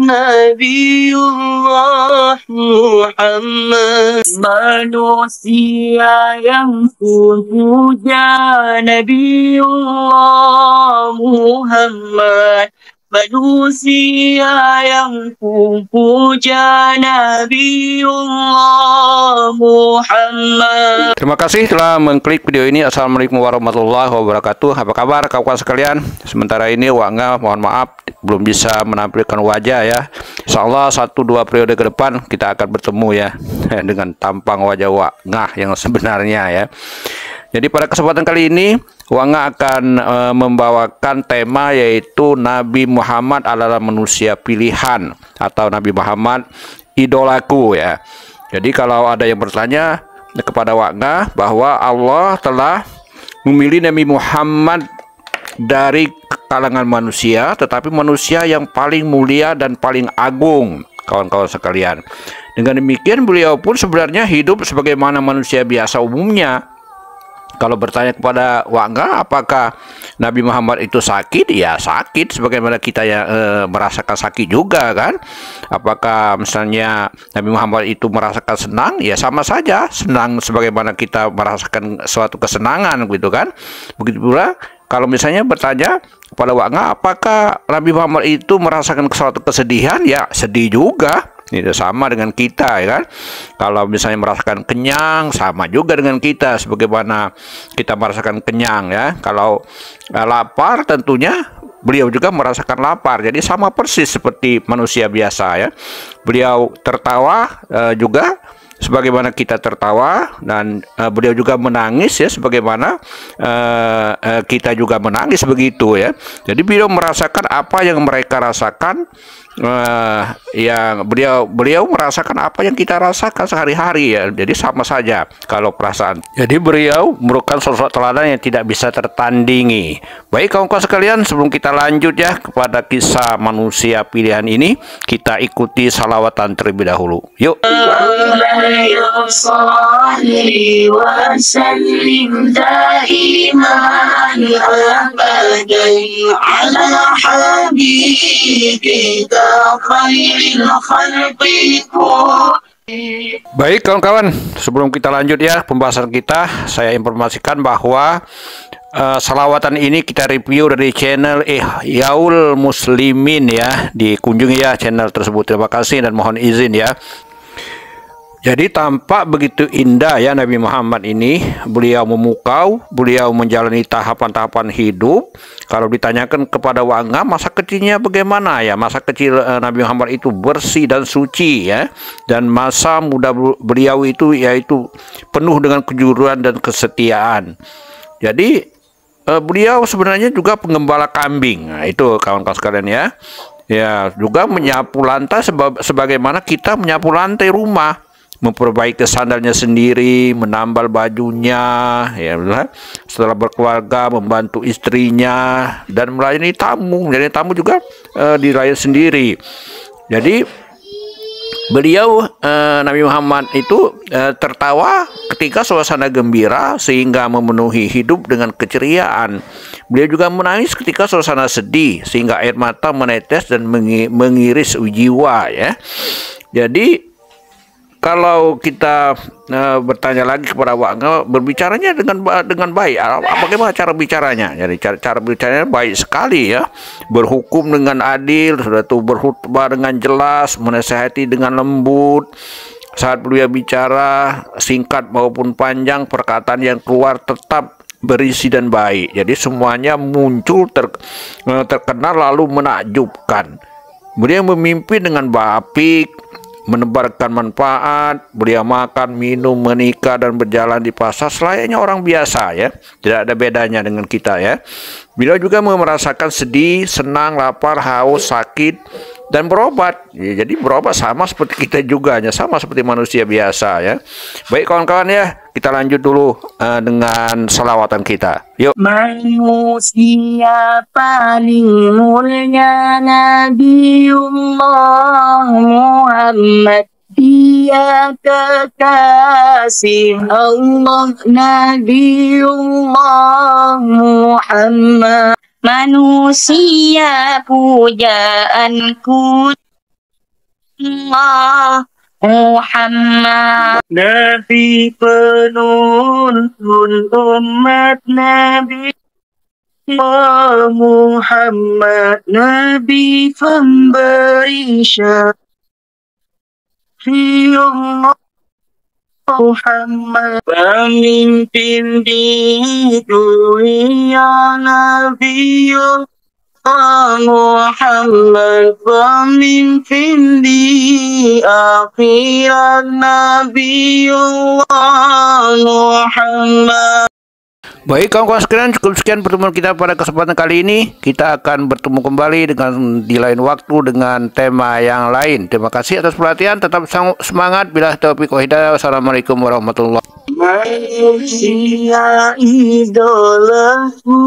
Nabiullah Muhammad. Manusia yang puja Nabiullah Muhammad. Manusia yang puja Nabiullah Muhammad. Terima kasih telah mengklik video ini. Assalamualaikum warahmatullahi wabarakatuh. Apa kabar kawan-kawan sekalian? Sementara ini Wak Nga mohon maaf belum bisa menampilkan wajah ya. Insyaallah 1-2 periode ke depan kita akan bertemu ya dengan tampang wajah Wak Nga yang sebenarnya ya. Jadi pada kesempatan kali ini Wak Nga akan membawakan tema yaitu Nabi Muhammad adalah manusia pilihan atau Nabi Muhammad idolaku ya. Jadi kalau ada yang bertanya kepada Wak Nga bahwa Allah telah memilih Nabi Muhammad dari kalangan manusia, tetapi manusia yang paling mulia dan paling agung, kawan-kawan sekalian. Dengan demikian beliau pun sebenarnya hidup sebagaimana manusia biasa umumnya. Kalau bertanya kepada Wak Nga apakah Nabi Muhammad itu sakit? Ya sakit sebagaimana kita yang merasakan sakit juga kan. Apakah misalnya Nabi Muhammad itu merasakan senang? Ya sama saja senang sebagaimana kita merasakan suatu kesenangan gitu kan. Begitu pula kalau misalnya bertanya kepada Wak Nga apakah Nabi Muhammad itu merasakan suatu kesedihan? Ya sedih juga. Itu sama dengan kita ya kan. Kalau misalnya merasakan kenyang sama juga dengan kita sebagaimana kita merasakan kenyang ya. Kalau lapar tentunya beliau juga merasakan lapar. Jadi sama persis seperti manusia biasa ya. Beliau tertawa juga sebagaimana kita tertawa, dan beliau juga menangis ya sebagaimana kita juga menangis begitu ya. Jadi beliau merasakan apa yang mereka rasakan, yang beliau merasakan apa yang kita rasakan sehari-hari ya. Jadi sama saja kalau perasaan. Jadi beliau merupakan sosok teladan yang tidak bisa tertandingi. Baik kawan-kawan sekalian, sebelum kita lanjut ya kepada kisah manusia pilihan ini, kita ikuti salawatan terlebih dahulu. Yuk. Baik kawan-kawan, sebelum kita lanjut ya pembahasan kita, saya informasikan bahwa salawatan ini kita review dari channel Ihyaul Muslimin ya. Dikunjungi ya channel tersebut. Terima kasih dan mohon izin ya. Jadi tampak begitu indah ya Nabi Muhammad ini. Beliau memukau, beliau menjalani tahapan-tahapan hidup. Kalau ditanyakan kepada Wak Nga masa kecilnya bagaimana ya, masa kecil Nabi Muhammad itu bersih dan suci ya. Dan masa muda beliau itu yaitu penuh dengan kejujuran dan kesetiaan. Jadi beliau sebenarnya juga penggembala kambing. Nah, itu kawan-kawan sekalian ya. Ya, juga menyapu lantai sebagaimana kita menyapu lantai rumah. Memperbaiki sandalnya sendiri, menambal bajunya, ya, setelah berkeluarga membantu istrinya dan melayani tamu. Melayani tamu juga dilayani sendiri. Jadi beliau Nabi Muhammad itu tertawa ketika suasana gembira sehingga memenuhi hidup dengan keceriaan. Beliau juga menangis ketika suasana sedih sehingga air mata menetes dan mengiris jiwa ya. Jadi kalau kita bertanya lagi kepada Wak Nga, berbicaranya dengan baik. Bagaimana cara bicaranya? Jadi cara bicaranya baik sekali ya. Berhukum dengan adil, sudah itu berkhutbah dengan jelas, menasihati dengan lembut. Saat beliau bicara singkat maupun panjang, perkataan yang keluar tetap berisi dan baik. Jadi semuanya muncul terkenal lalu menakjubkan. Beliau memimpin dengan apik, menebarkan manfaat. Beliau makan, minum, menikah dan berjalan di pasar selayaknya orang biasa ya. Tidak ada bedanya dengan kita ya. Beliau juga merasakan sedih, senang, lapar, haus, sakit dan berobat ya. Jadi berobat sama seperti kita juga, hanya sama seperti manusia biasa ya. Baik kawan-kawan ya, kita lanjut dulu dengan salawatan kita. Yuk. Manusia paling mulia Nabiullah Muhammad. Dia kekasih Allah Nabiullah Muhammad. Manusia pujaanku Allah Muhammad, Nabi penuntun umat Nabi Muhammad, Nabi pemberi syariat Muhammad, pemimpin di dunia Nabi Muhammad, pemimpin di akhirat Nabiullah Muhammad. Baik kawan-kawan sekalian, cukup sekian pertemuan kita pada kesempatan kali ini. Kita akan bertemu kembali di lain waktu dengan tema yang lain. Terima kasih atas perhatian, tetap semangat. Bila taufiq wa hidayah. Wassalamualaikum warahmatullahi wabarakatuh. Manusia idolaku.